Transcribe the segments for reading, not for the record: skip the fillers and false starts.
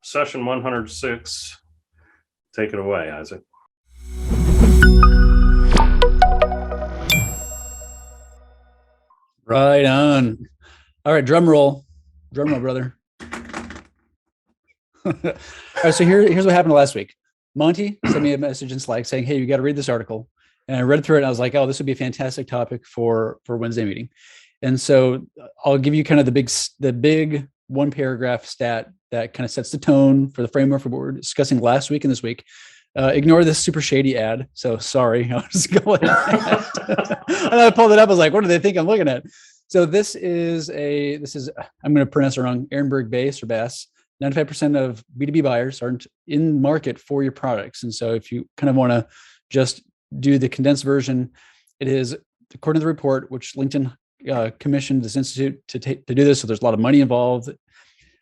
Session 106. Take it away, Isaac. Right on. All right, drum roll, brother. All right, so here's what happened last week. Monty sent me a message in Slack saying, "Hey, you got to read this article." And I read through it, and I was like, "Oh, this would be a fantastic topic for Wednesday meeting." And so I'll give you kind of the big one paragraph stat that kind of sets the tone for the framework for what we're discussing last week and this week. Ignore this super shady ad. So sorry, I was going. And I pulled it up. I was like, "What do they think I'm looking at?" So this is I'm going to pronounce it wrong. Ehrenberg Bass or Bass. 95% of B2B buyers aren't in market for your products. And so if you kind of want to just do the condensed version, it is, according to the report, which LinkedIn commissioned this institute to do this. So there's a lot of money involved.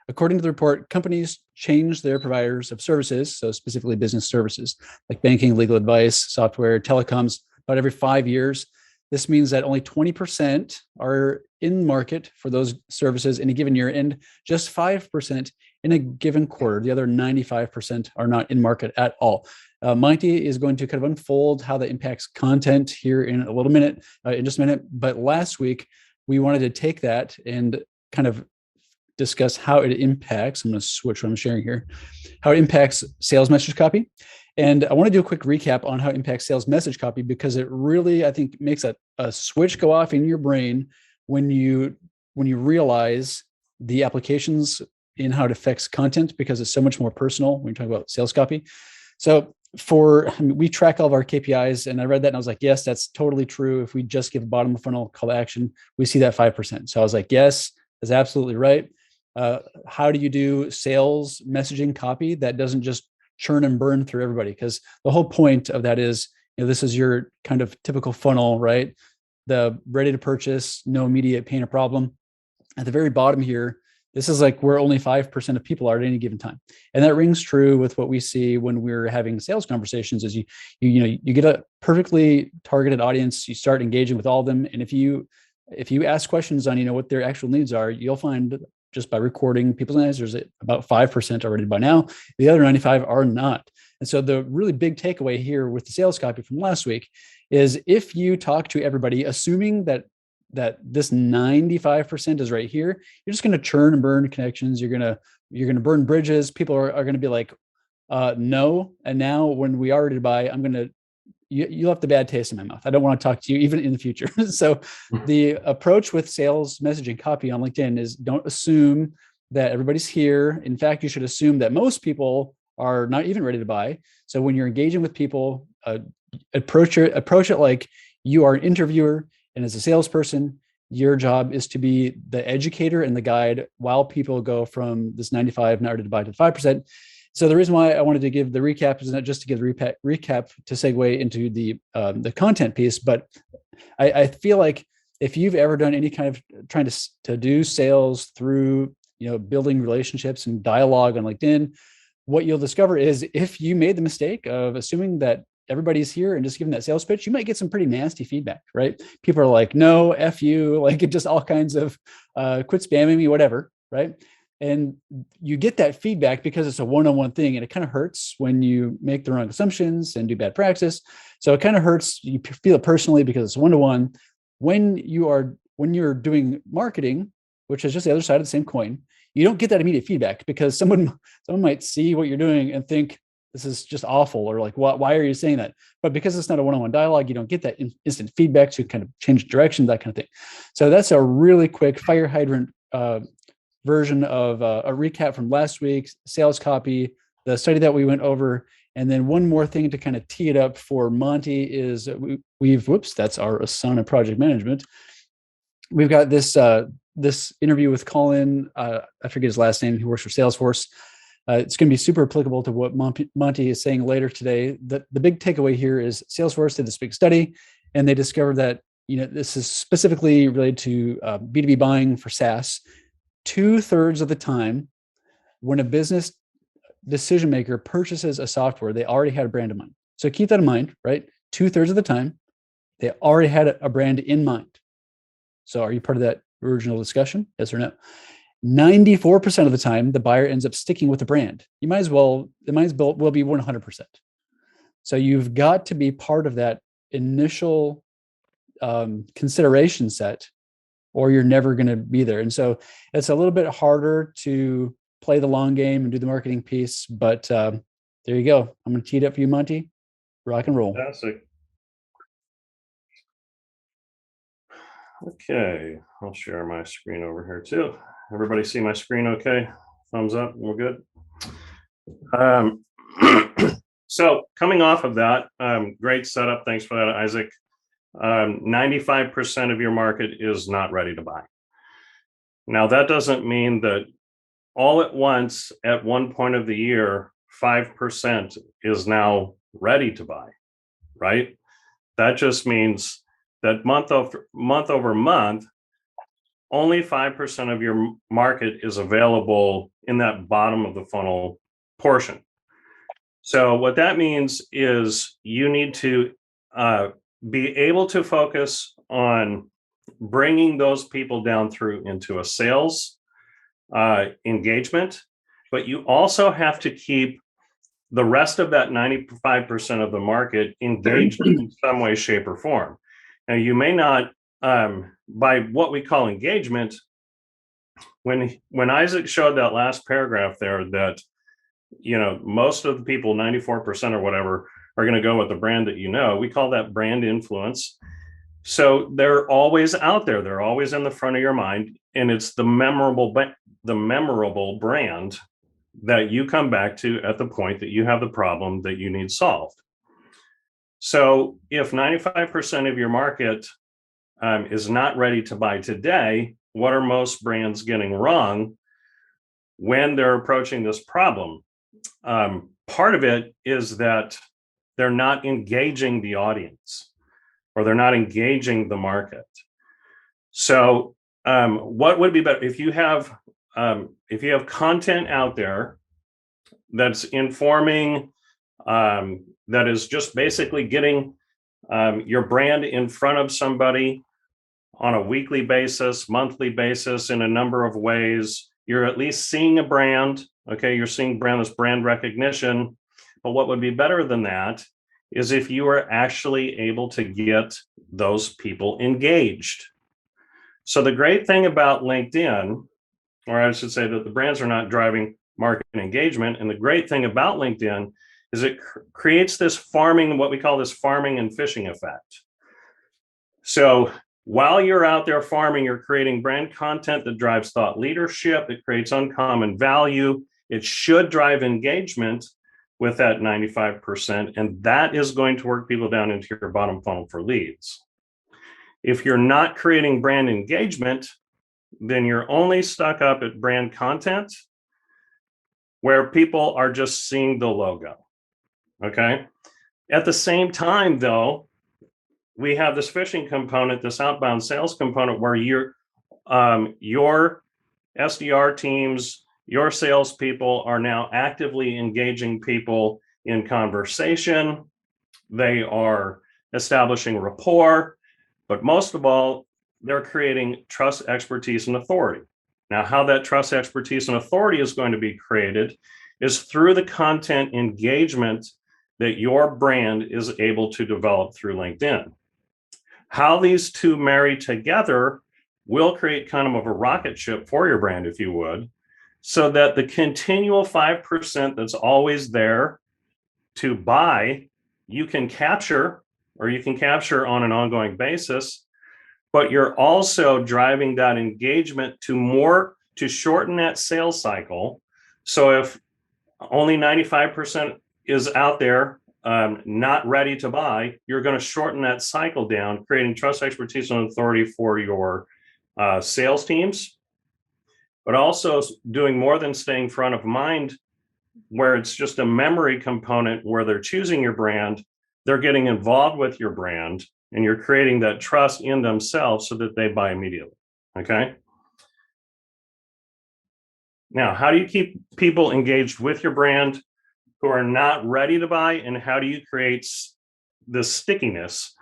According to the report, companies change their providers of services, so specifically business services like banking, legal advice, software, telecoms, about every 5 years. This means that only 20% are in market for those services in a given year, and just 5% in a given quarter. The other 95% are not in market at all. Monty is going to kind of unfold how that impacts content here in a little minute, in just a minute. But last week, we wanted to take that and kind of discuss how it impacts. I'm going to switch what I'm sharing here, how it impacts sales message copy. And I want to do a quick recap on how it impacts sales message copy, because it really, I think, makes a switch go off in your brain when you realize the applications in how it affects content, because it's so much more personal when you talk about sales copy. So we track all of our KPIs, and I read that and I was like, yes, that's totally true. If we just give a bottom of funnel call to action, we see that 5%. So I was like, yes, that's absolutely right. How do you do sales messaging copy that doesn't just churn and burn through everybody? Because the whole point of that is, this is your kind of typical funnel, right? The ready to purchase, no immediate pain or problem. At the very bottom here, this is like where only 5% of people are at any given time. And that rings true with what we see when we're having sales conversations. Is you get a perfectly targeted audience, you start engaging with all of them. And if you ask questions on, what their actual needs are, you'll find just by recording people's answers, about 5% are ready by now. The other 95 are not. And so the really big takeaway here with the sales copy from last week is, if you talk to everybody, assuming that this 95% is right here, you're just going to churn and burn connections. You're going to burn bridges. People are going to be like, no. And now when we are ready to buy, you left a bad taste in my mouth. I don't want to talk to you even in the future. So the approach with sales messaging copy on LinkedIn is, don't assume that everybody's here. In fact, you should assume that most people are not even ready to buy. So when you're engaging with people, approach it like you are an interviewer. And as a salesperson, your job is to be the educator and the guide while people go from this 95 not ready to buy to 5%. So the reason why I wanted to give the recap is not just to give the recap to segue into the content piece, but I feel like if you've ever done any kind of trying to do sales through building relationships and dialogue on LinkedIn, what you'll discover is, if you made the mistake of assuming that everybody's here and just giving that sales pitch, you might get some pretty nasty feedback, right? People are like, no, F you, like just all kinds of quit spamming me, whatever, right? And you get that feedback because it's a one-on-one thing, and it kind of hurts when you make the wrong assumptions and do bad practice. So it kind of hurts. You feel it personally because it's one-to-one. When you're doing marketing, which is just the other side of the same coin, you don't get that immediate feedback, because someone might see what you're doing and think this is just awful, or like, why are you saying that? But because it's not a one-on-one dialogue, you don't get that instant feedback to kind of change direction, that kind of thing. So that's a really quick fire hydrant version of a recap from last week's sales copy, the study that we went over. And then one more thing to kind of tee it up for Monty is that's our Asana project management. We've got this interview with Colin, I forget his last name, he works for Salesforce. It's going to be super applicable to what Monty is saying later today. The big takeaway here is Salesforce did this big study, and they discovered that this is specifically related to B2B buying for SaaS. 2/3 of the time, when a business decision maker purchases a software, they already had a brand in mind. So keep that in mind, right? 2/3 of the time, they already had a brand in mind. So are you part of that original discussion? Yes or no? 94% of the time, the buyer ends up sticking with the brand. It might as well be 100%. So you've got to be part of that initial consideration set, or you're never going to be there. And so it's a little bit harder to play the long game and do the marketing piece. But there you go. I'm going to tee it up for you, Monty. Rock and roll. Fantastic. Okay, I'll share my screen over here too. Everybody see my screen okay? Thumbs up, we're good. So coming off of that, great setup. Thanks for that, Isaac. 95% of your market is not ready to buy. Now, that doesn't mean that all at once, at one point of the year, 5% is now ready to buy, right? That just means that month over month, only 5% of your market is available in that bottom of the funnel portion. So what that means is you need to be able to focus on bringing those people down through into a sales engagement, but you also have to keep the rest of that 95% of the market engaged in some way, shape, or form. Now, you may not, by what we call engagement, when Isaac showed that last paragraph there, that most of the people, 94% or whatever, are going to go with the brand that we call that brand influence. So they're always out there. They're always in the front of your mind, and it's the memorable brand that you come back to at the point that you have the problem that you need solved. So if 95% of your market is not ready to buy today, what are most brands getting wrong when they're approaching this problem? Part of it is that they're not engaging the audience, or they're not engaging the market. So what would be better if you have content out there that's informing, that is just basically getting your brand in front of somebody on a weekly basis, monthly basis, in a number of ways. You're at least seeing a brand. Okay, you're seeing this brand recognition. But what would be better than that is if you are actually able to get those people engaged. So the great thing about LinkedIn, or I should say that the brands are not driving market engagement. And the great thing about LinkedIn is it creates this farming, what we call this farming and fishing effect. So while you're out there farming, you're creating brand content that drives thought leadership. It creates uncommon value. It should drive engagement with that 95%. And that is going to work people down into your bottom funnel for leads. If you're not creating brand engagement, then you're only stuck up at brand content where people are just seeing the logo. Okay. At the same time, though, we have this fishing component, this outbound sales component, where your SDR teams, your salespeople are now actively engaging people in conversation. They are establishing rapport, but most of all, they're creating trust, expertise, and authority. Now, how that trust, expertise, and authority is going to be created is through the content engagement that your brand is able to develop through LinkedIn. How these two marry together will create kind of a rocket ship for your brand, if you would, so that the continual 5% that's always there to buy, you can capture on an ongoing basis, but you're also driving that engagement to shorten that sales cycle. So if only 95% is out there, not ready to buy, you're going to shorten that cycle down, creating trust, expertise, and authority for your sales teams, but also doing more than staying front of mind, where it's just a memory component where they're choosing your brand, they're getting involved with your brand, and you're creating that trust in themselves so that they buy immediately. Okay. Now, how do you keep people engaged with your brand who are not ready to buy, and how do you create the stickiness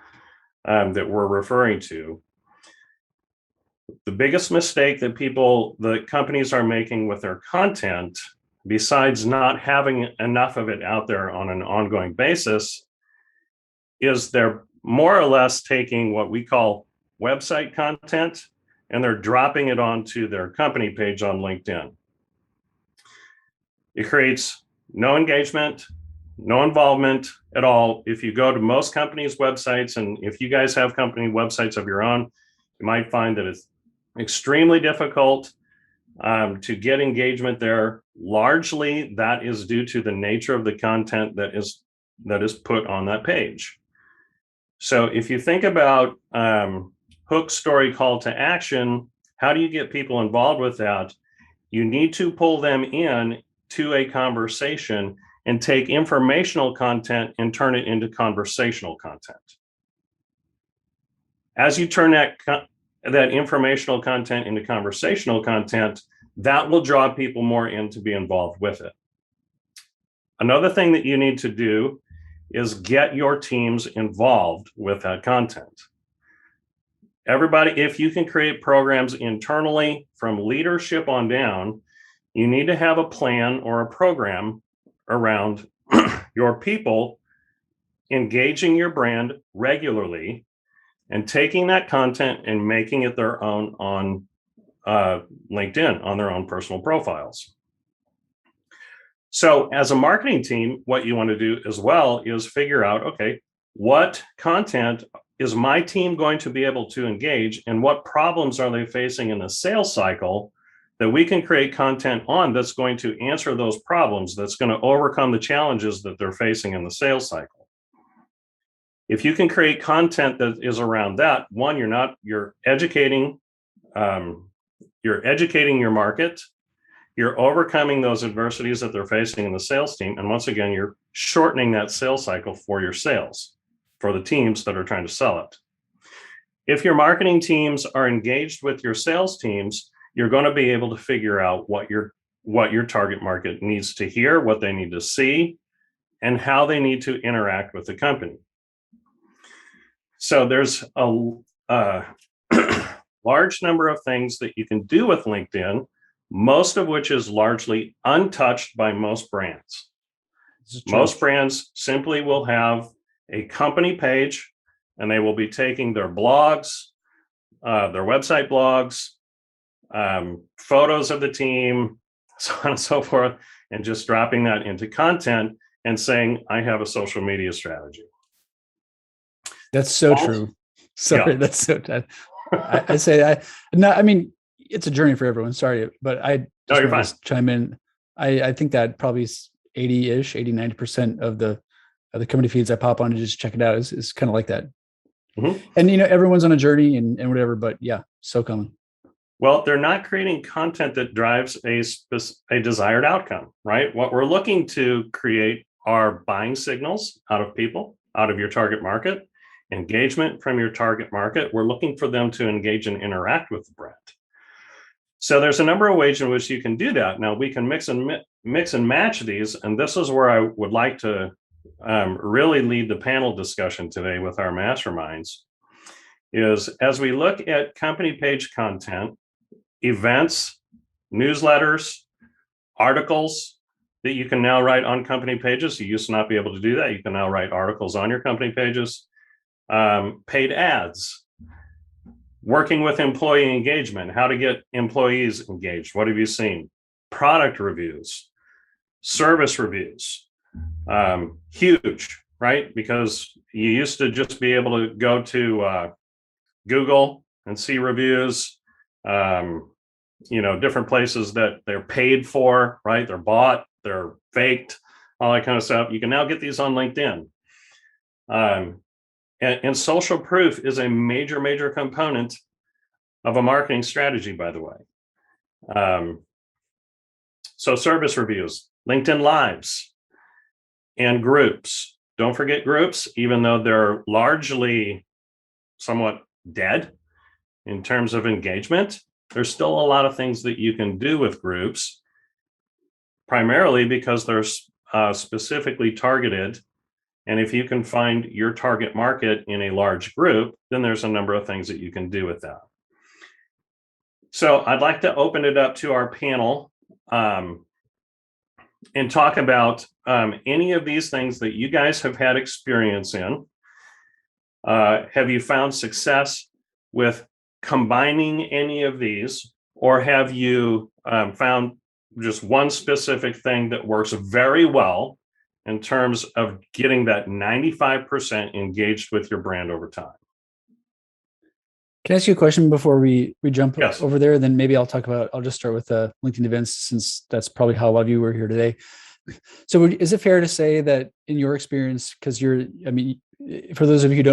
that we're referring to? The biggest mistake that the companies are making with their content, besides not having enough of it out there on an ongoing basis, is they're more or less taking what we call website content and they're dropping it onto their company page on LinkedIn. It creates no engagement, no involvement at all. If you go to most companies' websites, and if you guys have company websites of your own, you might find that it's extremely difficult to get engagement there. Largely, that is due to the nature of the content that is put on that page. So if you think about hook, story, call to action, how do you get people involved with that? You need to pull them in to a conversation and take informational content and turn it into conversational content. As you turn that informational content into conversational content, that will draw people more in to be involved with it. Another thing that you need to do is get your teams involved with that content. Everybody, if you can create programs internally from leadership on down, you need to have a plan or a program around your people engaging your brand regularly and taking that content and making it their own on LinkedIn, on their own personal profiles. So as a marketing team, what you want to do as well is figure out, okay, what content is my team going to be able to engage, and what problems are they facing in the sales cycle that we can create content on that's going to answer those problems, that's going to overcome the challenges that they're facing in the sales cycle. If you can create content that is around that, one, you're educating your market, you're overcoming those adversities that they're facing in the sales team, and once again, you're shortening that sales cycle for your sales, for the teams that are trying to sell it. If your marketing teams are engaged with your sales teams, you're going to be able to figure out what your target market needs to hear, what they need to see, and how they need to interact with the company. So there's a large number of things that you can do with LinkedIn, most of which is largely untouched by most brands. Most brands simply will have a company page, and they will be taking their blogs, their website blogs, photos of the team, so on and so forth, and just dropping that into content and saying, I have a social media strategy. That's so true. Sorry, yeah. That's so bad. I mean, it's a journey for everyone. Sorry, but I just want to chime in. I think that probably 80-ish, 90% of the company feeds I pop on to just check it out is kind of like that. Mm-hmm. And, everyone's on a journey and whatever, but yeah, so common. Well, they're not creating content that drives a desired outcome, right? What we're looking to create are buying signals out of people, out of your target market, engagement from your target market. We're looking for them to engage and interact with the brand. So there's a number of ways in which you can do that. Now we can mix and match these, and this is where I would like to really lead the panel discussion today with our masterminds, is as we look at company page content, events, newsletters, articles that you can now write on company pages. You used to not be able to do that. You can now write articles on your company pages. Paid ads, working with employee engagement, how to get employees engaged. What have you seen? Product reviews, service reviews, huge, right? Because you used to just be able to go to Google and see reviews, different places that they're paid for, right? They're bought, they're faked, all that kind of stuff. You can now get these on LinkedIn. And social proof is a major component of a marketing strategy, by the way. So service reviews, LinkedIn Lives, and groups. Don't forget groups, even though they're largely somewhat dead in terms of engagement. There's still a lot of things that you can do with groups, primarily because they're specifically targeted. And if you can find your target market in a large group, then there's a number of things that you can do with that. So I'd like to open it up to our panel and talk about any of these things that you guys have had experience in. Have you found success with combining any of these, or have you found just one specific thing that works very well in terms of getting that 95% engaged with your brand over time? Can I ask you a question before we jump Yes. over there? Then maybe I'll just start with LinkedIn events, since that's probably how a lot of you were here today. So is it fair to say that in your experience, because for those of you who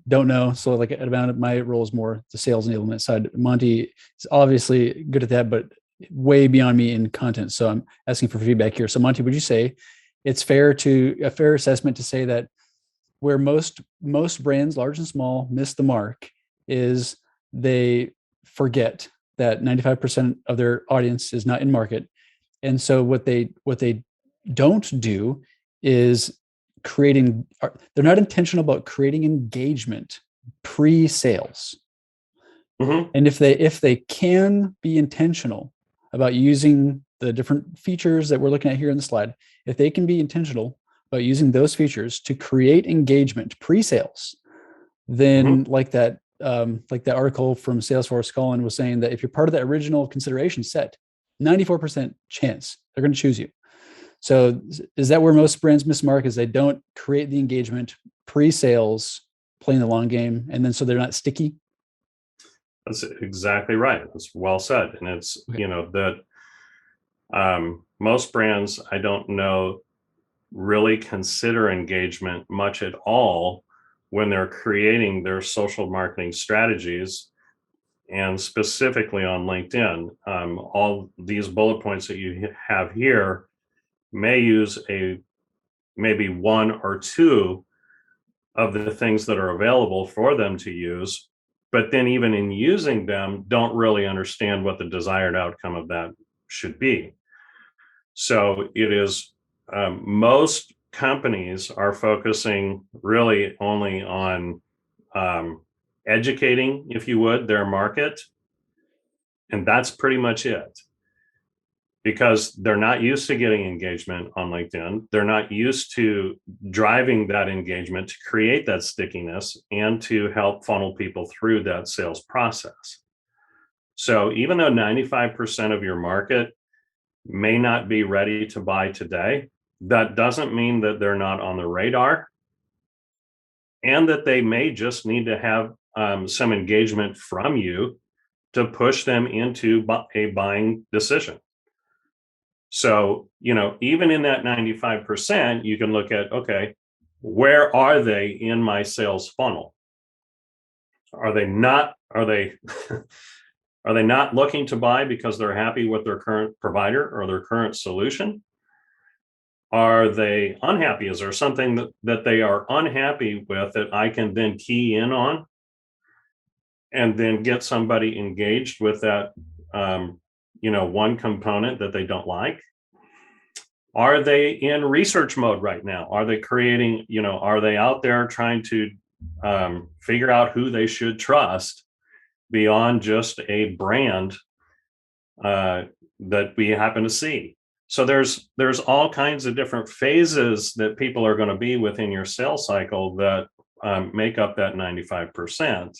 don't know, so like at Abound, my role is more the sales enablement side. Monty is obviously good at that, but way beyond me in content. So I'm asking for feedback here. So Monty, would you say it's a fair assessment to say that where most brands, large and small, miss the mark is they forget that 95% of their audience is not in market. And so what they don't do is they're not intentional about creating engagement pre-sales. Mm-hmm. And if they can be intentional about using the different features that we're looking at here in the slide, if they can be intentional about using those features to create engagement pre-sales, then like that article from Salesforce, Colin was saying that if you're part of that original consideration set, 94% chance they're going to choose you. So is that where most brands miss mark, is they don't create the engagement pre-sales, playing the long game, and then so they're not sticky? That's exactly right. That's well said. And it's, Okay. that most brands, I don't know, really consider engagement much at all when they're creating their social marketing strategies, and specifically on LinkedIn. All these bullet points that you have here may use maybe one or two of the things that are available for them to use, but then even in using them, don't really understand what the desired outcome of that should be. So it is, most companies are focusing really only on educating, if you would, their market. And that's pretty much it, because they're not used to getting engagement on LinkedIn. They're not used to driving that engagement to create that stickiness and to help funnel people through that sales process. So even though 95% of your market may not be ready to buy today, that doesn't mean that they're not on the radar, and that they may just need to have some engagement from you to push them into a buying decision. So, even in that 95%, you can look at, okay, where are they in my sales funnel? Are they not looking to buy because they're happy with their current provider or their current solution? Are they unhappy? Is there something that they are unhappy with that I can then key in on and then get somebody engaged with that, one component that they don't like? Are they in research mode right now? Are they creating, are they out there trying to figure out who they should trust beyond just a brand that we happen to see? So there's all kinds of different phases that people are going to be within your sales cycle that make up that 95%.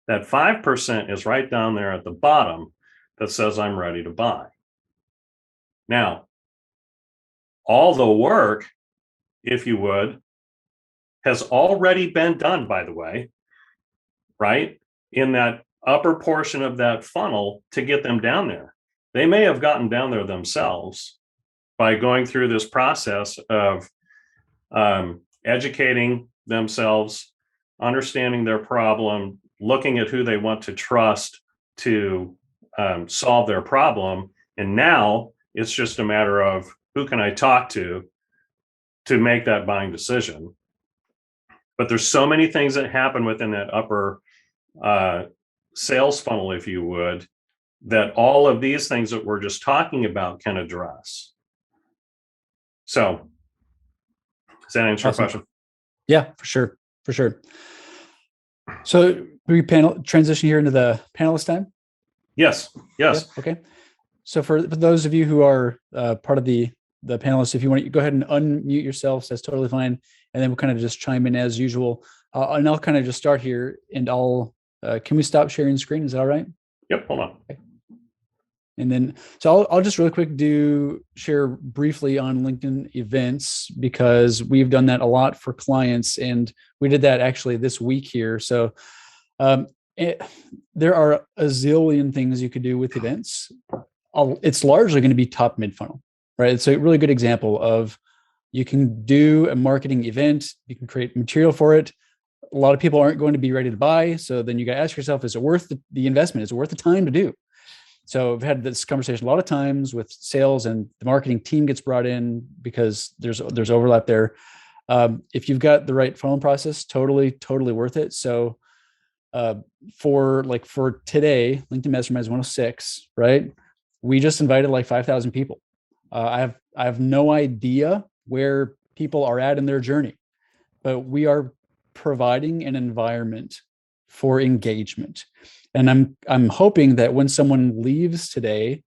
That 5% is right down there at the bottom that says, I'm ready to buy. Now, all the work, if you would, has already been done, by the way, right? In that upper portion of that funnel to get them down there. They may have gotten down there themselves by going through this process of educating themselves, understanding their problem, looking at who they want to trust to solve their problem. And now it's just a matter of who can I talk to make that buying decision. But there's so many things that happen within that upper sales funnel, if you would, that all of these things that we're just talking about can address. So does that answer your question? Yeah, for sure. For sure. So we transition here into the panelist time. Yes. Yes. Yep. Okay. So for those of you who are part of the panelists, if you want to go ahead and unmute yourselves, that's totally fine. And then we'll kind of just chime in as usual. And I'll kind of just start here, and can we stop sharing screen? Is that all right? Yep. Hold on. Okay. And then, so I'll just really quick share briefly on LinkedIn events, because we've done that a lot for clients, and we did that actually this week here. So there are a zillion things you could do with events. It's largely going to be top mid funnel, right? It's a really good example of, you can do a marketing event, you can create material for it. A lot of people aren't going to be ready to buy. So then you got to ask yourself, is it worth the investment? Is it worth the time to do? So I've had this conversation a lot of times with sales, and the marketing team gets brought in because there's overlap there. If you've got the right funnel process, totally worth it. So for today, LinkedIn Masterminds 106, right? We just invited like 5,000 people. I have no idea where people are at in their journey, but we are providing an environment for engagement. And I'm hoping that when someone leaves today,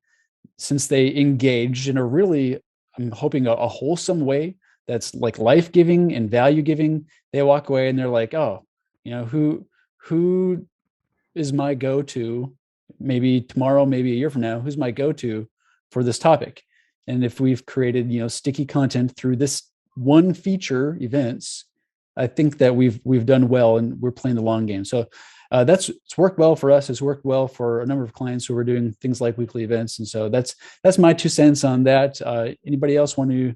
since they engaged in I'm hoping a wholesome way that's like life-giving and value-giving, they walk away and they're like, oh, who is my go-to, maybe tomorrow, maybe a year from now, who's my go-to for this topic? And if we've created, sticky content through this one feature events, I think that we've done well, and we're playing the long game. So it's worked well for us. It's worked well for a number of clients who are doing things like weekly events. And so that's my 2 cents on that. Anybody else want to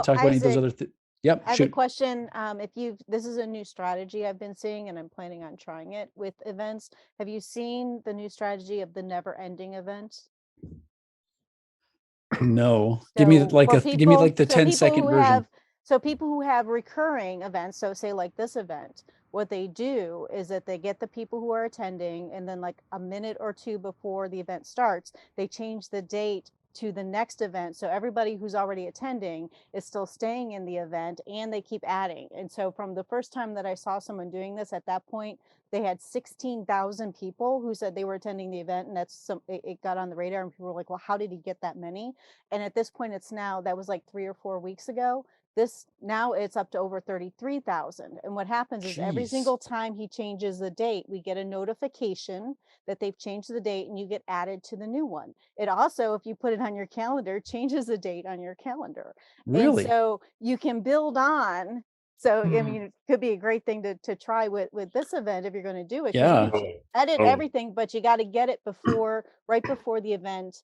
talk about any of those other things? Yep. I have a question. This is a new strategy I've been seeing, and I'm planning on trying it with events. Have you seen the new strategy of the never ending event? No. Give me the 10-second version. So people who have recurring events, so say like this event, what they do is that they get the people who are attending, and then like a minute or two before the event starts, they change the date to the next event. So everybody who's already attending is still staying in the event, and they keep adding. And so from the first time that I saw someone doing this, at that point, they had 16,000 people who said they were attending the event. And it got on the radar, and people were like, well, how did he get that many? And at this point, that was like 3 or 4 weeks ago. Now it's up to over 33,000. And what happens is every single time he changes the date, we get a notification that they've changed the date, and you get added to the new one. It also, if you put it on your calendar, changes the date on your calendar. Really? And so you can build on. So, I mean, it could be a great thing to try with this event if you're going to do it. Yeah. Edit everything, but you got to get it right before the event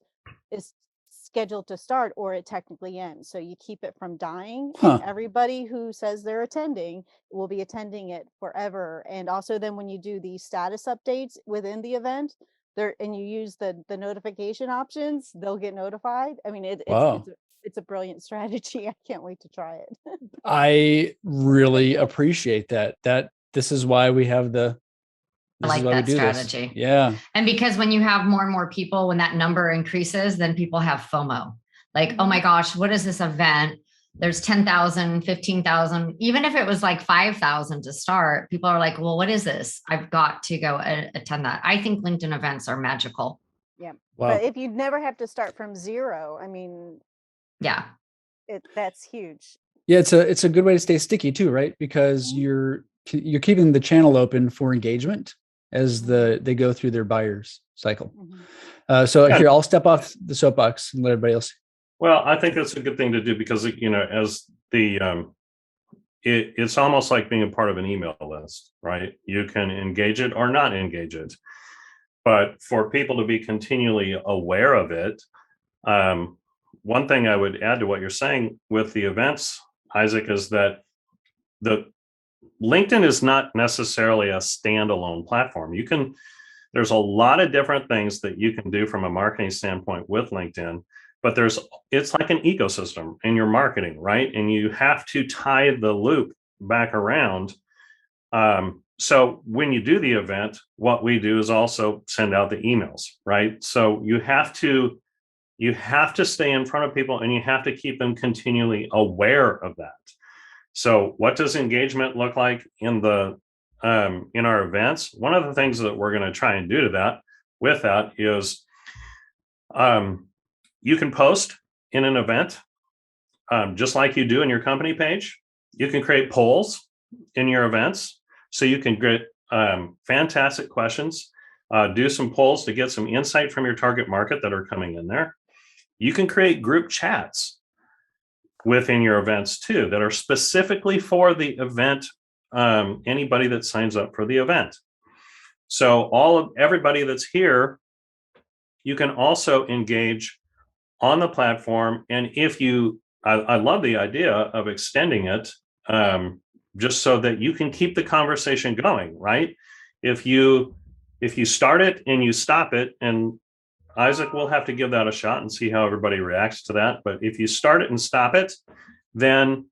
is scheduled to start, or it technically ends. So you keep it from dying. And everybody who says they're attending will be attending it forever. And also then when you do the status updates within the event and you use the notification options, they'll get notified. I mean, it's a brilliant strategy. I can't wait to try it. I really appreciate that. This is why we have I like that strategy. Yeah. And because when you have more and more people, when that number increases, then people have FOMO. Like, oh my gosh, what is this event? There's 10,000, 15,000, even if it was like 5,000 to start, people are like, well, what is this? I've got to go attend that. I think LinkedIn events are magical. Yeah. Wow. But if you'd never have to start from zero, I mean, yeah, that's huge. Yeah. It's a good way to stay sticky too, right? Because you're keeping the channel open for engagement as they go through their buyer's cycle. Here, I'll step off the soapbox and let everybody else. Well, I think that's a good thing to do, because as it's almost like being a part of an email list, right? You can engage it or not engage it, but for people to be continually aware of it. One thing I would add to what you're saying with the events, Isaac, is that the LinkedIn is not necessarily a standalone platform. There's a lot of different things that you can do from a marketing standpoint with LinkedIn, but it's like an ecosystem in your marketing, right? And you have to tie the loop back around. So when you do the event, what we do is also send out the emails, right? So you have to stay in front of people, and you have to keep them continually aware of that. So what does engagement look like in our events? One of the things that we're going to try and do to that, with that is you can post in an event just like you do in your company page. You can create polls in your events, so you can get fantastic questions, do some polls to get some insight from your target market that are coming in there. You can create group chats within your events too that are specifically for the event, anybody that signs up for the event. So everybody that's here, you can also engage on the platform. And I love the idea of extending it, just so that you can keep the conversation going, right? If you start it and you stop it, and Isaac will have to give that a shot and see how everybody reacts to that. But if you start it and stop it, then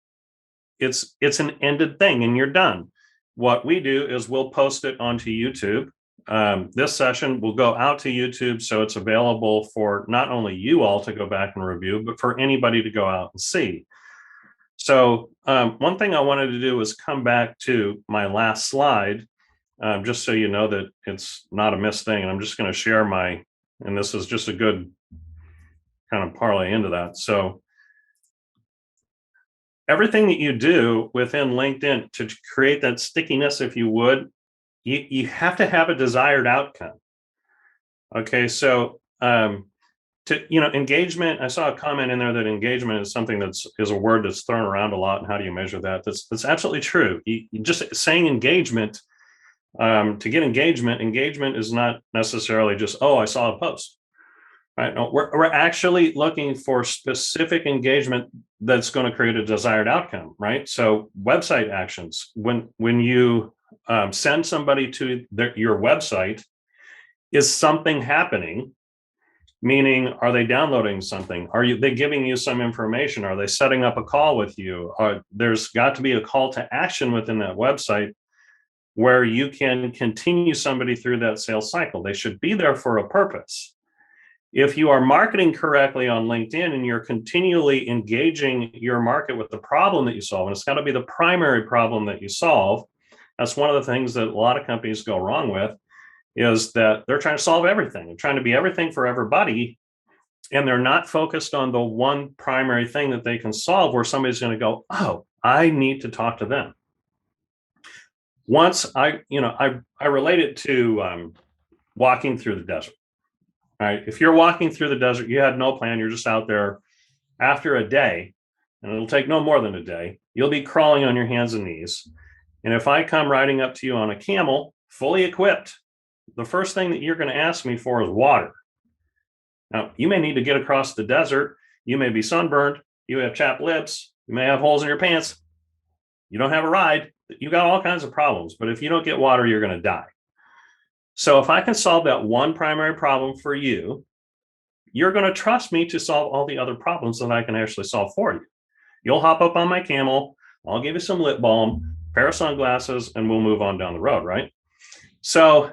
it's an ended thing and you're done. What we do is we'll post it onto YouTube. This session will go out to YouTube, so it's available for not only you all to go back and review, but for anybody to go out and see. So one thing I wanted to do was come back to my last slide, just so you know that it's not a missed thing. And I'm just going to share and this is just a good kind of parlay into that. So everything that you do within LinkedIn to create that stickiness, if you would, you have to have a desired outcome. Okay, so engagement. I saw a comment in there that engagement is something is a word that's thrown around a lot. And how do you measure that? That's absolutely true. You just saying engagement, to get engagement is not necessarily just, oh, I saw a post. Right? No, we're actually looking for specific engagement that's going to create a desired outcome, right? So website actions, when you send somebody to your website, is something happening? Meaning, are they downloading something? Are they giving you some information? Are they setting up a call with you? There's got to be a call to action within that website where you can continue somebody through that sales cycle. They should be there for a purpose. If you are marketing correctly on LinkedIn and you're continually engaging your market with the problem that you solve, and it's got to be the primary problem that you solve. That's one of the things that a lot of companies go wrong with, is that they're trying to solve everything. They're trying to be everything for everybody, and they're not focused on the one primary thing that they can solve where somebody's going to go, oh, I need to talk to them. Once I relate it to walking through the desert. Right? If you're walking through the desert, you had no plan, you're just out there. After a day, and it'll take no more than a day, you'll be crawling on your hands and knees. And if I come riding up to you on a camel, fully equipped, the first thing that you're going to ask me for is water. Now, you may need to get across the desert. You may be sunburned. You have chapped lips. You may have holes in your pants. You don't have a ride. You got all kinds of problems. But if you don't get water, you're going to die. So if I can solve that one primary problem for you, you're going to trust me to solve all the other problems that I can actually solve for you. You'll hop up on my camel. I'll give you some lip balm, pair of sunglasses, and we'll move on down the road, right? So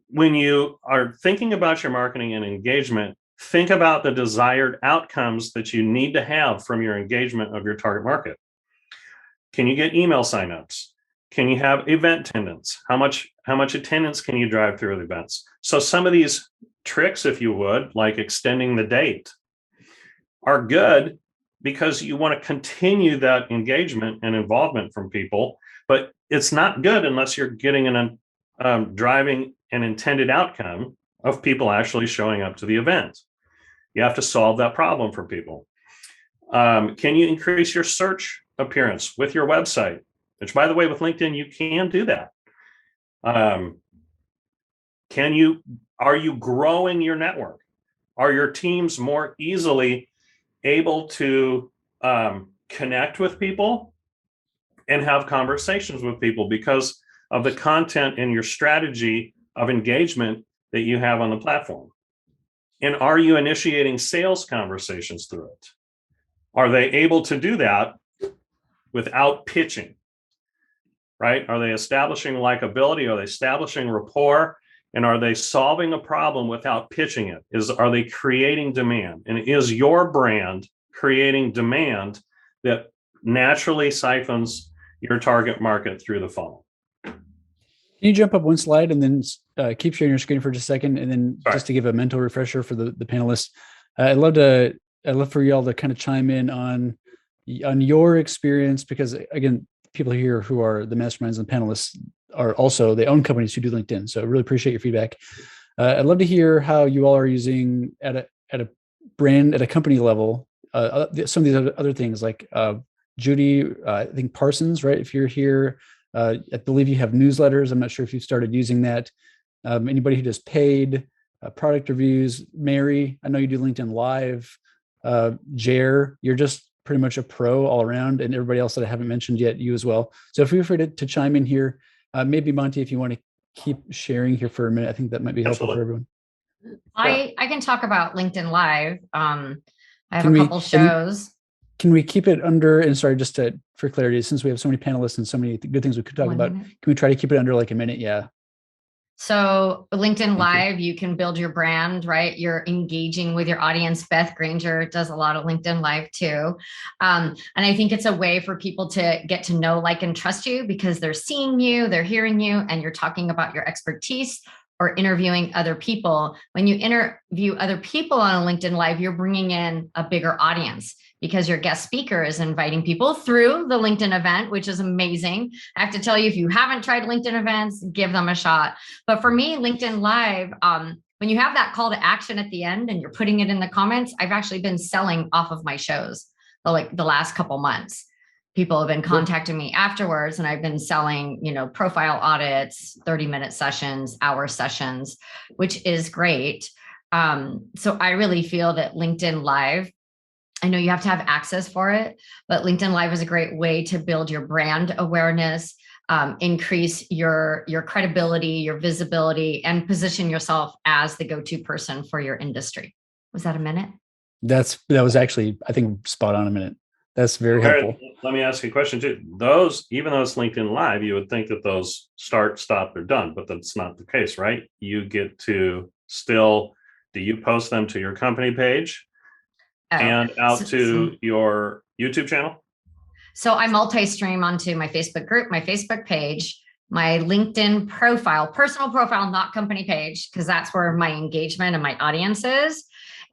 when you are thinking about your marketing and engagement, think about the desired outcomes that you need to have from your engagement of your target market. Can you get email signups? Can you have event attendance? How much attendance can you drive through the events? So some of these tricks, if you would, like extending the date, are good because you want to continue that engagement and involvement from people, but it's not good unless you're getting driving an intended outcome of people actually showing up to the event. You have to solve that problem for people. Can you increase your search appearance with your website? Which, by the way, with LinkedIn, you can do that. Are you growing your network? Are your teams more easily able to connect with people and have conversations with people because of the content and your strategy of engagement that you have on the platform? And are you initiating sales conversations through it? Are they able to do that without pitching? Right? Are they establishing likability? Are they establishing rapport? And are they solving a problem without pitching it? Are they creating demand? And is your brand creating demand that naturally siphons your target market through the funnel? Can you jump up one slide and then keep sharing your screen for just a second? And then Sorry. just to give a mental refresher for the panelists, I'd love for y'all to kind of chime in on your experience, because again, people here who are the masterminds and panelists are also, they own companies who do LinkedIn. So I really appreciate your feedback. I'd love to hear how you all are using at a brand, at a company level, some of these other things like Judy, I think Parsons, right? If you're here, I believe you have newsletters. I'm not sure if you've started using that. Anybody who does paid product reviews, Mary, I know you do LinkedIn Live. Jer, you're just pretty much a pro all around, and everybody else that I haven't mentioned yet, you as well. So feel free to chime in here. Maybe Monty, if you want to keep sharing here for a minute, I think that might be helpful for everyone. I can talk about LinkedIn Live. I have a couple shows. Can we keep it under, and sorry, just for clarity, since we have so many panelists and so many good things we could talk about, can we try to keep it under like a minute? Yeah. So LinkedIn Live, you can build your brand, right? You're engaging with your audience. Beth Granger does a lot of LinkedIn Live too. And I think it's a way for people to get to know, like, and trust you because they're seeing you, they're hearing you, and you're talking about your expertise or interviewing other people. When you interview other people on a LinkedIn Live, you're bringing in a bigger audience because your guest speaker is inviting people through the LinkedIn event, which is amazing. I have to tell you, if you haven't tried LinkedIn events, give them a shot. But for me, LinkedIn Live, when you have that call to action at the end and you're putting it in the comments, I've actually been selling off of my shows like the last couple months. People have been contacting me afterwards, and I've been selling, profile audits, 30-minute sessions, hour sessions, which is great. So I really feel that LinkedIn Live, I know you have to have access for it, but LinkedIn Live is a great way to build your brand awareness, increase your credibility, your visibility, and position yourself as the go-to person for your industry. Was that a minute? That was actually, I think, spot on a minute. That's very helpful. Let me ask you a question too. Even though it's LinkedIn Live, you would think that those start, stop, they're done, but that's not the case, right? You get to still, do you post them to your company page and out to your YouTube channel? So I multi-stream onto my Facebook group, my Facebook page, my LinkedIn profile, personal profile, not company page, because that's where my engagement and my audience is.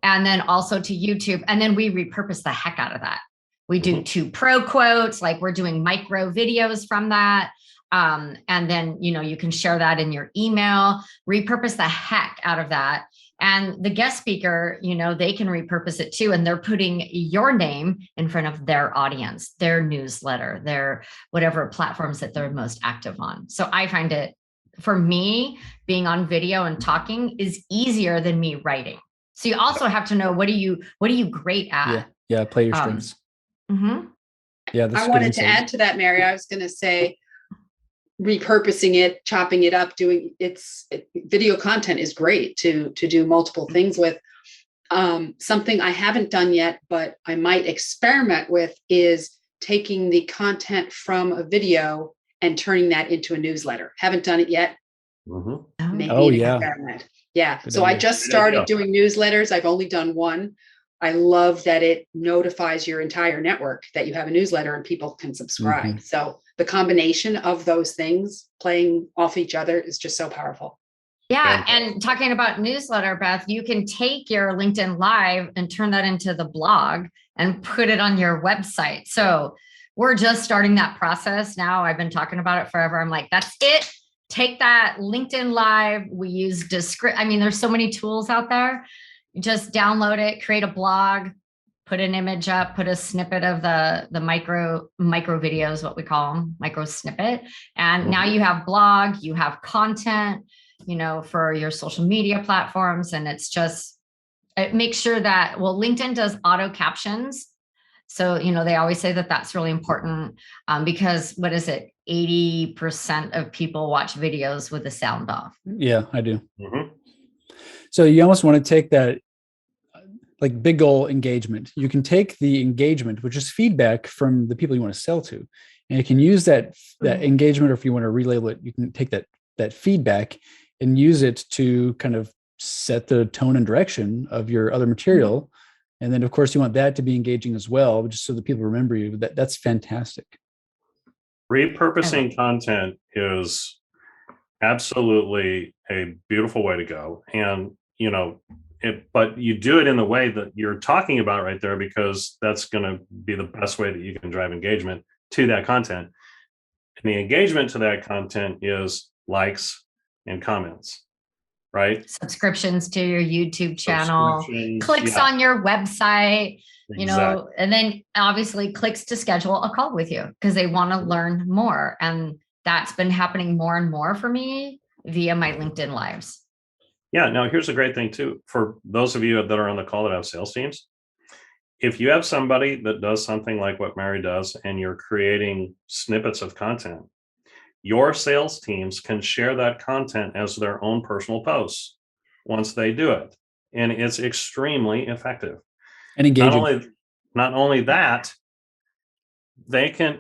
And then also to YouTube. And then we repurpose the heck out of that. We do 2 pro quotes, like we're doing micro videos from that. And then, you can share that in your email, repurpose the heck out of that. And the guest speaker, they can repurpose it too. And they're putting your name in front of their audience, their newsletter, their whatever platforms that they're most active on. So I find it, for me, being on video and talking is easier than me writing. So you also have to know, what are you great at? Yeah. Play your strengths. Yeah. I wanted to add to that, Mary. I was going to say, repurposing it, chopping it up, video content is great to do multiple things with. Something I haven't done yet, but I might experiment with, is taking the content from a video and turning that into a newsletter. Haven't done it yet. Maybe experiment. Yeah. So I just started doing newsletters. I've only done one. I love that it notifies your entire network that you have a newsletter and people can subscribe. So the combination of those things playing off each other is just so powerful. Yeah. And talking about newsletter, Beth, you can take your LinkedIn Live and turn that into the blog and put it on your website. So we're just starting that process now. I've been talking about it forever. I'm like, that's it. Take that LinkedIn Live. We use there's so many tools out there. You just download it, create a blog, put an image up, put a snippet of the micro videos, what we call them, micro snippet. And now you have blog, you have content, for your social media platforms. And it makes sure that, LinkedIn does auto captions. So, they always say that that's really important because what is it? 80% of people watch videos with the sound off. Yeah, I do. So you almost want to take that, like, big goal engagement. You can take the engagement, which is feedback from the people you want to sell to, and you can use that engagement, or if you want to relabel it, you can take that feedback and use it to kind of set the tone and direction of your other material. And then, of course, you want that to be engaging as well, just so that people remember you. That's fantastic. Repurposing content is Absolutely a beautiful way to go. And, but you do it in the way that you're talking about right there, because that's going to be the best way that you can drive engagement to that content. And the engagement to that content is likes and comments, right? Subscriptions to your YouTube channel, Subscriptions, clicks yeah, on your website, exactly. and then obviously clicks to schedule a call with you because they want to learn more. And that's been happening more and more for me via my LinkedIn lives. Yeah. Now, here's a great thing too, for those of you that are on the call that have sales teams. If you have somebody that does something like what Mary does, and you're creating snippets of content, your sales teams can share that content as their own personal posts once they do it. And it's extremely effective. And engaging. Not only that, they can,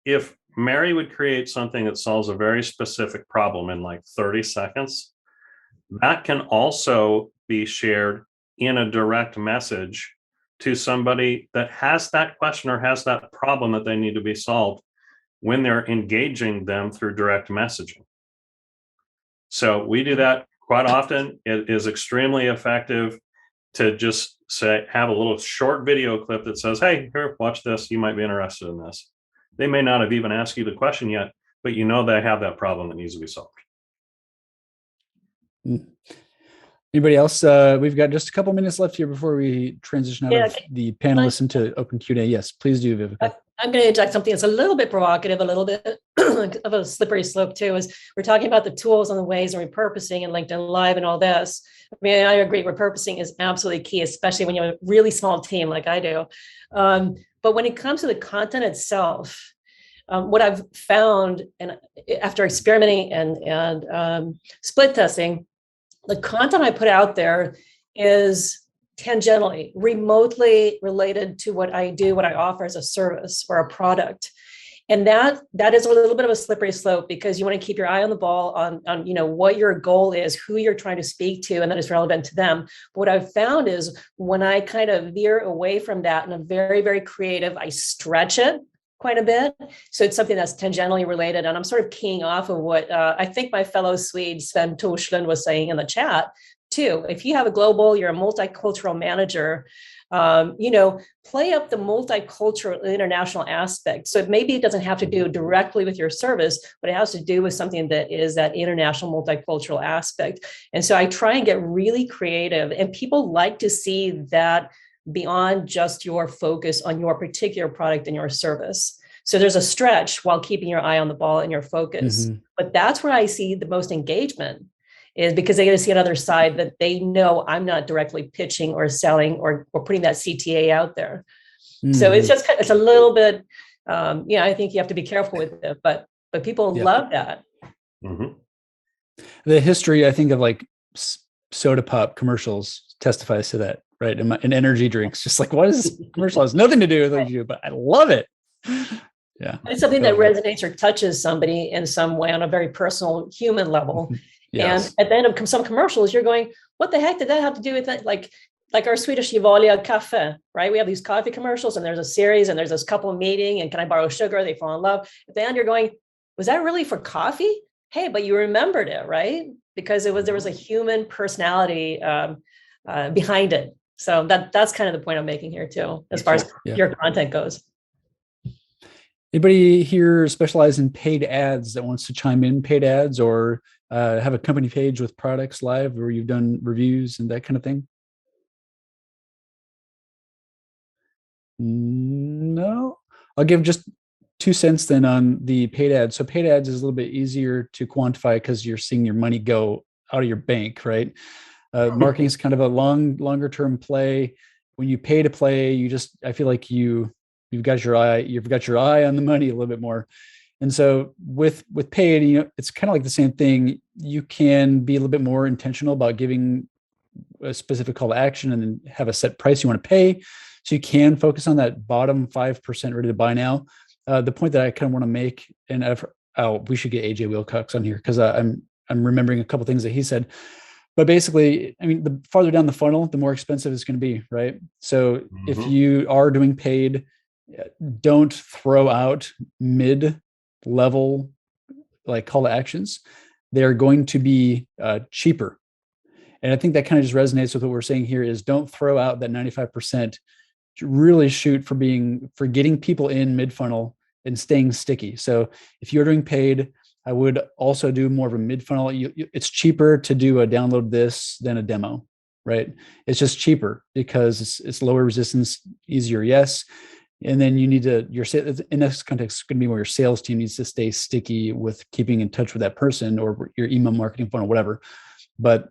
if Mary would create something that solves a very specific problem in like 30 seconds, that can also be shared in a direct message to somebody that has that question or has that problem that they need to be solved when they're engaging them through direct messaging. So we do that quite often. It is extremely effective to just have a little short video clip that says, hey, here, watch this. You might be interested in this. They may not have even asked you the question yet, but they have that problem that needs to be solved. Anybody else? We've got just a couple minutes left here before we transition out of the panelists into open Q&A. Yes, please do, Vivica. I'm going to inject something that's a little bit provocative, a little bit of a slippery slope too, is we're talking about the tools and the ways and repurposing and LinkedIn Live and all this. I mean, I agree, repurposing is absolutely key, especially when you have a really small team like I do. But when it comes to the content itself, what I've found, and after experimenting and split testing, the content I put out there is tangentially, remotely related to what I do, what I offer as a service or a product. And that is a little bit of a slippery slope, because you want to keep your eye on the ball on what your goal is, who you're trying to speak to, and that is relevant to them. But what I've found is when I kind of veer away from that and I'm very, very creative, I stretch it quite a bit. So it's something that's tangentially related. And I'm sort of keying off of what I think my fellow Swede, Sven Torslund, was saying in the chat too. If you have a global, you're a multicultural manager, play up the multicultural international aspect. So maybe it doesn't have to do directly with your service, but it has to do with something that is that international multicultural aspect. And so I try and get really creative, and people like to see that beyond just your focus on your particular product and your service. So there's a stretch while keeping your eye on the ball and your focus. Mm-hmm. But that's where I see the most engagement, is because they get to see another side that they know I'm not directly pitching or selling or putting that CTA out there. Mm-hmm. So it's a little bit, I think you have to be careful with it, but people love that. Mm-hmm. The history, I think, of like soda pop commercials testifies to that, right? And energy drinks, just like, what is this commercial? It has nothing to do with what you do, but I love it. Yeah. It's something that resonates or touches somebody in some way on a very personal human level. Yes. And at the end of some commercials, you're going, what the heck did that have to do with it? Like our Swedish Gevalia Cafe, right? We have these coffee commercials, and there's a series, and there's this couple meeting, and can I borrow sugar? They fall in love. At the end, you're going, was that really for coffee? Hey, but you remembered it, right? Because there was a human personality behind it. So that's kind of the point I'm making here too, as far as your content goes. Anybody here specialize in paid ads that wants to chime in? Paid ads, or have a company page with products live where you've done reviews and that kind of thing? No, I'll give just 2 cents then on the paid ads. So paid ads is a little bit easier to quantify because you're seeing your money go out of your bank, right? Marketing is kind of a longer term play. When you pay to play, I feel like you've got your eye on the money a little bit more. And so with paid, it's kind of like the same thing. You can be a little bit more intentional about giving a specific call to action and then have a set price you want to pay. So you can focus on that bottom 5% ready to buy now. The point that I kind of want to make, and we should get AJ Wilcox on here because I'm remembering a couple of things that he said. But basically, I mean, the farther down the funnel, the more expensive it's going to be, right? So if you are doing paid, don't throw out mid-level like call to actions. they're going to be cheaper. And I think that kind of just resonates with what we're saying here is don't throw out that 95%. Really shoot for getting people in mid-funnel and staying sticky. So if you're doing paid, I would also do more of a mid-funnel. It's cheaper to do a download this than a demo, right? It's just cheaper because it's lower resistance, easier, yes. And then you need to, in this context, it's going to be where your sales team needs to stay sticky with keeping in touch with that person or your email marketing funnel, whatever. But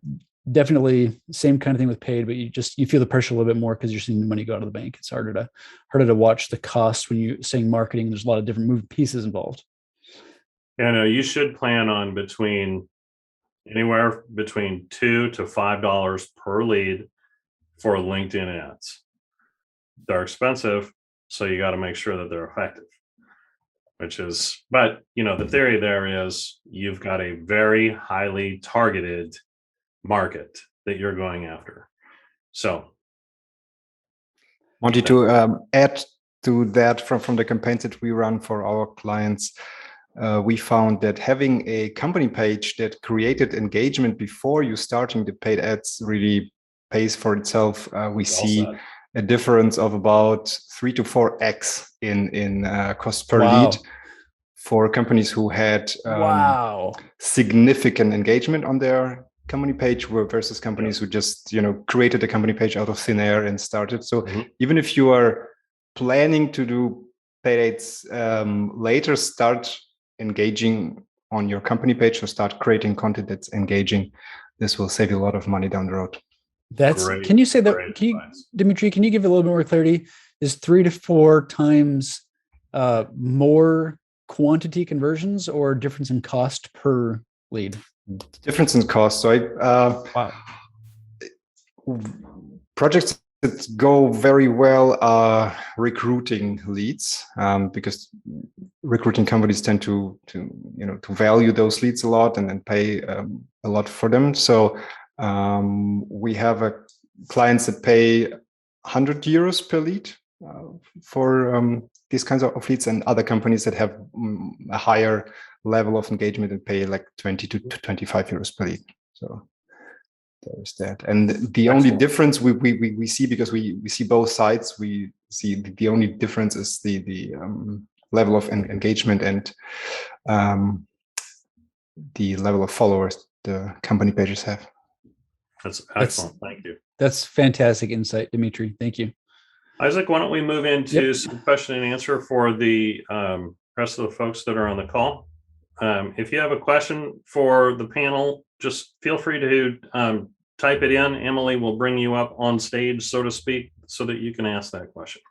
definitely same kind of thing with paid, but you feel the pressure a little bit more because you're seeing the money go out of the bank. It's harder to watch the cost when you're saying marketing. There's a lot of different moving pieces involved. Yeah, no, you should plan on anywhere between $2 to $5 per lead for LinkedIn ads. They're expensive, so you got to make sure that they're effective. But the theory there is you've got a very highly targeted market that you're going after. So, wanted to add to that from the campaigns that we run for our clients. We found that having a company page that created engagement before you starting the paid ads really pays for itself. We see a difference of about 3 to 4x in cost per lead for companies who had significant engagement on their company page versus companies who just created a company page out of thin air and started. So even if you are planning to do paid ads later, start engaging on your company page or start creating content that's engaging. This will save you a lot of money down the road. Can you say that? Dimitri, can you give a little bit more clarity? Is 3 to 4 times more quantity conversions or difference in cost per lead? Difference in cost. So projects that go very well are recruiting leads, because recruiting companies tend to value those leads a lot and pay a lot for them. So we have clients that pay 100 euros per lead for these kinds of leads, and other companies that have a higher level of engagement and pay like 20 to 25 euros per lead. So there's that. And the only difference we see, because we see both sides, we see the only difference is the level of engagement and the level of followers the company pages have. That's excellent. Thank you. That's fantastic insight, Dimitri. Thank you. Isaac, why don't we move into some question and answer for the rest of the folks that are on the call. If you have a question for the panel, just feel free to type it in. Emily will bring you up on stage, so to speak, so that you can ask that question.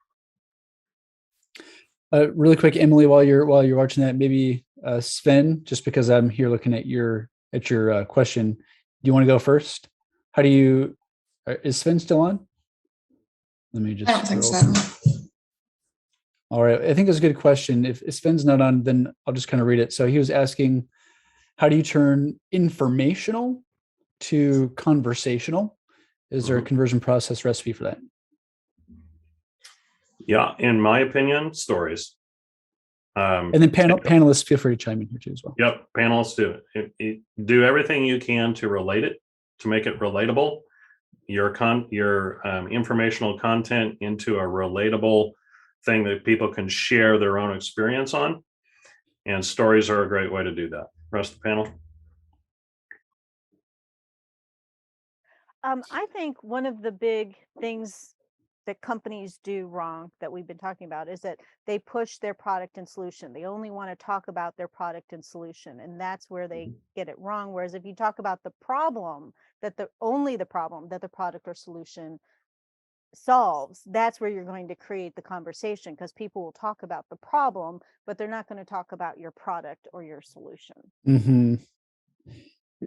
Really quick, Emily, while you're watching that, maybe Sven, just because I'm here looking at your question, do you want to go first? Is Sven still on? Let me just. I don't think so. All right. I think it's a good question. If Sven's not on, then I'll just kind of read it. So he was asking, how do you turn informational to conversational? Is there a conversion process recipe for that? Yeah, in my opinion, stories. And then panelists, feel free to chime in here too as well. Yep, panelists do it. Do everything you can to relate it, to make it relatable. Your informational content into a relatable thing that people can share their own experience on. And stories are a great way to do that. Rest of the panel. I think one of the big things that companies do wrong that we've been talking about is that they push their product and solution. They only want to talk about their product and solution, and that's where they get it wrong. Whereas if you talk about the problem that the problem that the product or solution solves, that's where you're going to create the conversation, because people will talk about the problem, but they're not going to talk about your product or your solution. Mm-hmm.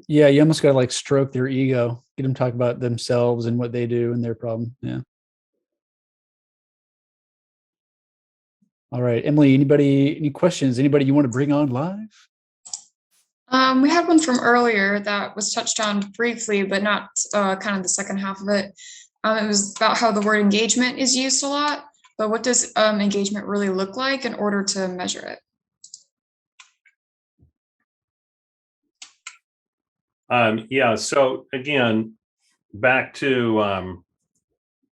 Yeah, you almost got to like stroke their ego, get them to talk about themselves and what they do and their problem. Yeah. All right, Emily, any questions? Anybody you want to bring on live? We had one from earlier that was touched on briefly, but not kind of the second half of it. It was about how the word engagement is used a lot, but what does engagement really look like in order to measure it? Yeah. So again, back to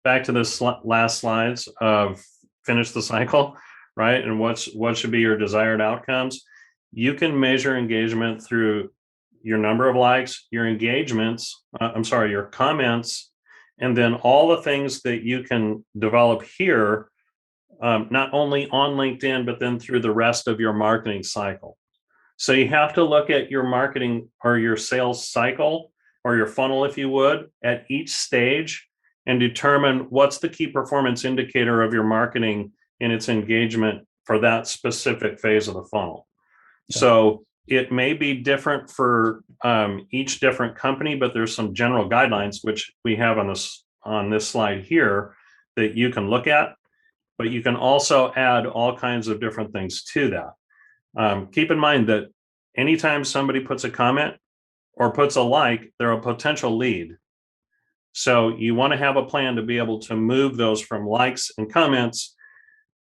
this last slides of finish the cycle, right? And what should be your desired outcomes? You can measure engagement through your number of likes, your engagements, your comments, and then all the things that you can develop here, not only on LinkedIn, but then through the rest of your marketing cycle. So you have to look at your marketing or your sales cycle or your funnel, if you would, at each stage and determine what's the key performance indicator of your marketing and its engagement for that specific phase of the funnel. Yeah. So it may be different for each different company, but there's some general guidelines which we have on this slide here that you can look at, but you can also add all kinds of different things to that. Keep in mind that anytime somebody puts a comment or puts a like, they're a potential lead. So you want to have a plan to be able to move those from likes and comments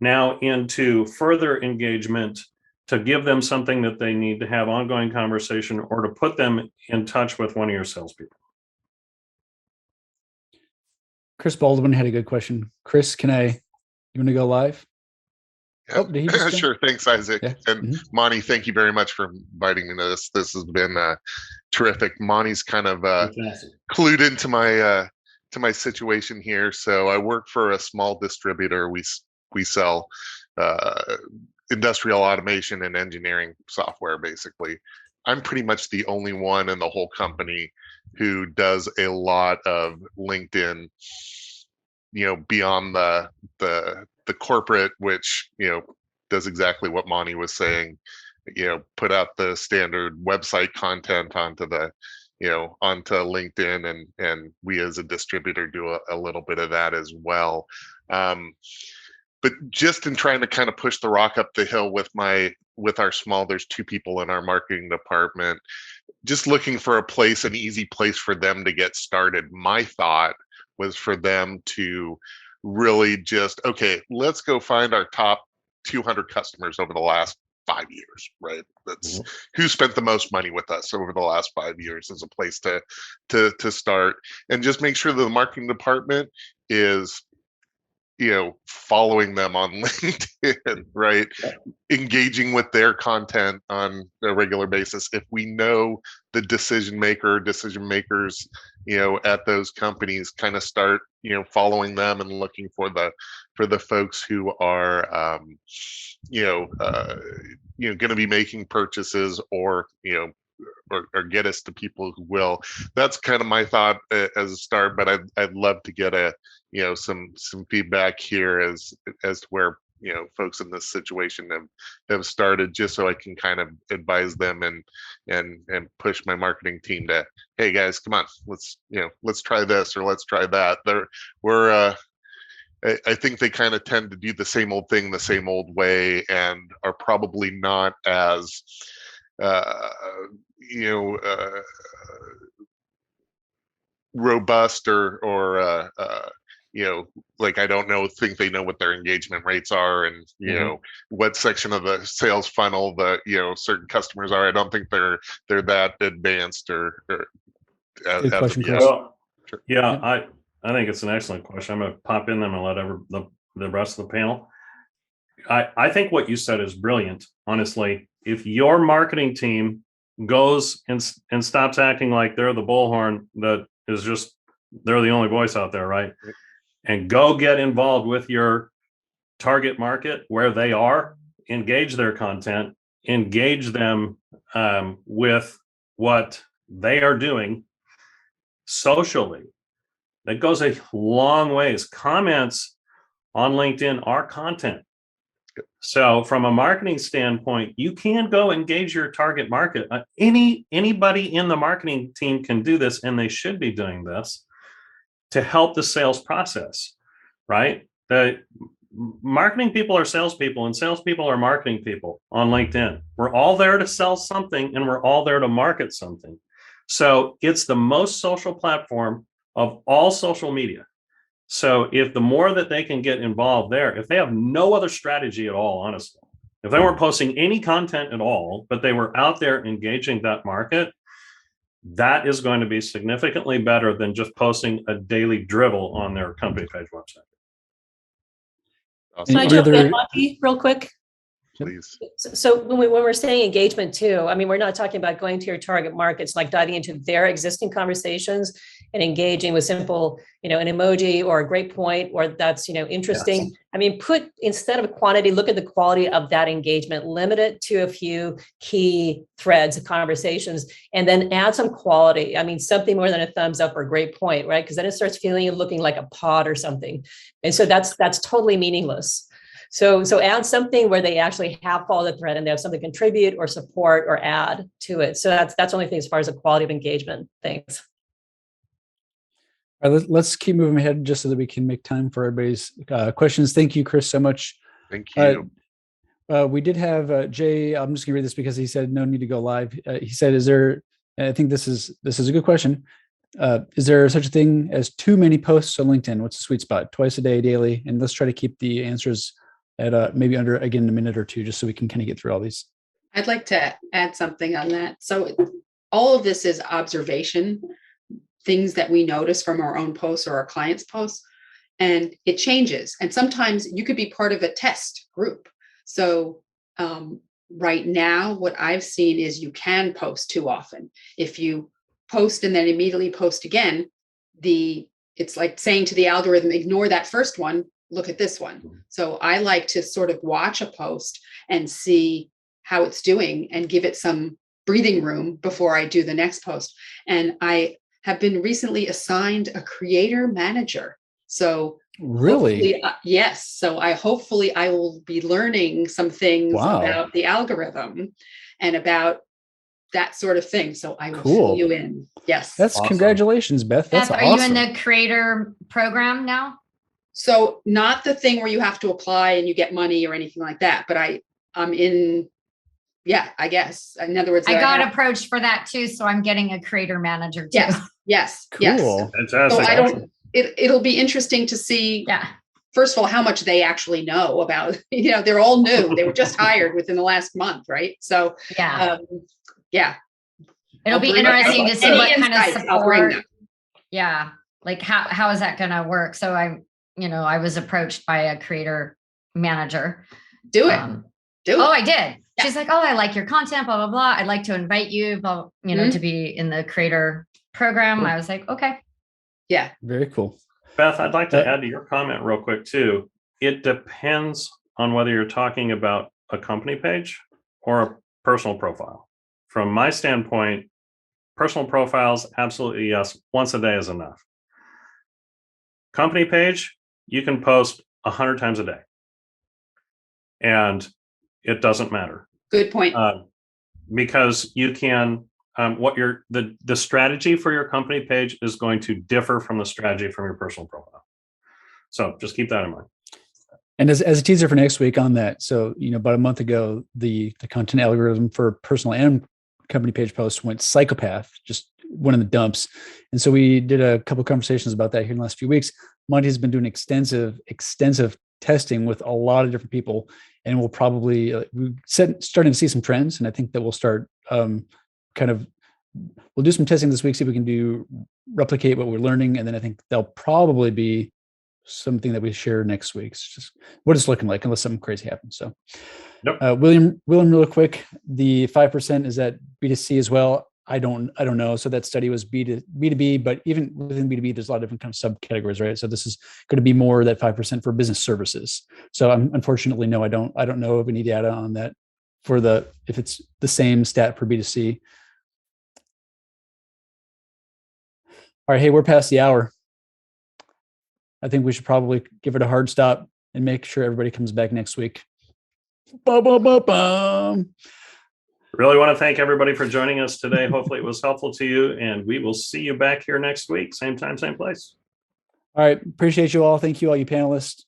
now into further engagement to give them something that they need to have ongoing conversation or to put them in touch with one of your salespeople. Chris Baldwin had a good question. Chris, you want to go live? Yeah. Oh, did he just sure. Thanks, Isaac. Yeah. And Monty, thank you very much for inviting me to this. This has been terrific. Monty's kind of clued into my situation here. So I work for a small distributor. We sell industrial automation and engineering software, basically. I'm pretty much the only one in the whole company who does a lot of LinkedIn, beyond the corporate, which, does exactly what Monty was saying, put out the standard website content onto LinkedIn, and we as a distributor do a little bit of that as well. But just in trying to kind of push the rock up the hill with our there's 2 people in our marketing department, just looking for an easy place for them to get started. My thought was for them to really just, okay, let's go find our top 200 customers over the last 5 years, right? That's who spent the most money with us over the last 5 years as a place to start, and just make sure that the marketing department is following them on LinkedIn, right? Engaging with their content on a regular basis. If we know the decision makers, at those companies, kind of start, following them and looking for the folks who are, going to be making purchases or get us to people who will. That's kind of my thought as a start, but I'd love to get some feedback here as to where folks in this situation have started, just so I can kind of advise them and push my marketing team to, hey guys, come on, let's try this or let's try that. I think they kind of tend to do the same old thing the same old way and are probably not as robust or like, I don't think they know what their engagement rates are and what section of the sales funnel certain customers are. I don't think they're that advanced or good question, Chris. Well, sure. Yeah, I think it's an excellent question. I'm going to pop in them and let the rest of the panel. I think what you said is brilliant, honestly. If your marketing team goes and stops acting like they're the bullhorn that is just, they're the only voice out there, right? And go get involved with your target market where they are, engage their content, engage them with what they are doing socially. That goes a long ways. Comments on LinkedIn are content. So from a marketing standpoint, you can go engage your target market. Anybody in the marketing team can do this, and they should be doing this to help the sales process, right? The marketing people are salespeople, and salespeople are marketing people on LinkedIn. We're all there to sell something, and we're all there to market something. So it's the most social platform of all social media. So if the more that they can get involved there, if they have no other strategy at all, honestly, if they weren't posting any content at all, but they were out there engaging that market, that is going to be significantly better than just posting a daily drivel on their company page website. Can I Any jump in, other- Monty, real quick? Please. So when we're saying engagement too, I mean, we're not talking about going to your target markets, like diving into their existing conversations and engaging with simple, an emoji or a great point, or that's, interesting. Yes. I mean, instead of quantity, look at the quality of that engagement, limit it to a few key threads of conversations, and then add some quality. I mean, something more than a thumbs up or a great point, right? Because then it starts feeling and looking like a pod or something. And so that's totally meaningless. So add something where they actually have followed the thread and they have something to contribute or support or add to it. So that's only thing as far as the quality of engagement. Thanks. All right, let's keep moving ahead just so that we can make time for everybody's questions. Thank you, Chris, so much. Thank you. We did have Jay. I'm just gonna read this because he said no need to go live. He said, "Is there?" I think this is a good question. Is there such a thing as too many posts on LinkedIn? What's the sweet spot? Twice a day, daily, and let's try to keep the answers at maybe under again a minute or two, just so we can kind of get through all these. I'd like to add something on that. So all of this is observation, things that we notice from our own posts or our clients' posts, and it changes. And sometimes you could be part of a test group. So right now, what I've seen is you can post too often. If you post and then immediately post again, it's like saying to the algorithm, ignore that first one, look at this one. So I like to sort of watch a post and see how it's doing and give it some breathing room before I do the next post. And I have been recently assigned a creator manager. So Really? yes. So hopefully I will be learning some things about the algorithm and about that sort of thing. So I will fill you in. Yes. That's awesome. Congratulations, Beth. That's Beth, are awesome. you in the creator program now? So not the thing where you have to apply and you get money or anything like that, but I'm in, I guess. In other words, I got approached for that too. So I'm getting a creator manager too. Yes. Cool. Yes. Fantastic. So it'll be interesting to see. Yeah. First of all, how much they actually know about, they're all new. They were just hired within the last month. Right. So, It'll be interesting to see what kind of support. them. Yeah. Like how is that going to work? So I was approached by a creator manager. Do it. Do it. Oh, I did. Yeah. She's like, oh, I like your content, blah, blah, blah. I'd like to invite you, to be in the creator program. Cool. I was like, okay. Yeah. Very cool. Beth, I'd like to add to your comment real quick too. It depends on whether you're talking about a company page or a personal profile. From my standpoint, personal profiles, absolutely yes. Once a day is enough. Company page, you can post 100 times a day. And it doesn't matter. Good point. Because you can, the strategy for your company page is going to differ from the strategy from your personal profile. So just keep that in mind. And as a teaser for next week on that, so about a month ago, the content algorithm for personal and company page posts went psychopath, just went in the dumps. And so we did a couple of conversations about that here in the last few weeks. Monty's been doing extensive testing with a lot of different people, and we'll probably starting to see some trends. And I think that we'll start we'll do some testing this week, see if we can replicate what we're learning. And then I think there'll probably be something that we share next week. It's just what it's looking like, unless something crazy happens. So yep. William, real quick, the 5%, is that B2C as well? I don't know. So that study was B2B, but even within B2B, there's a lot of different kind of subcategories, right? So this is going to be more that 5% for business services. So unfortunately, no, I don't know of any data on that if it's the same stat for B2C. All right, hey, we're past the hour. I think we should probably give it a hard stop and make sure everybody comes back next week. Really want to thank everybody for joining us today. Hopefully it was helpful to you, and we will see you back here next week. Same time, same place. All right. Appreciate you all. Thank you all, you panelists.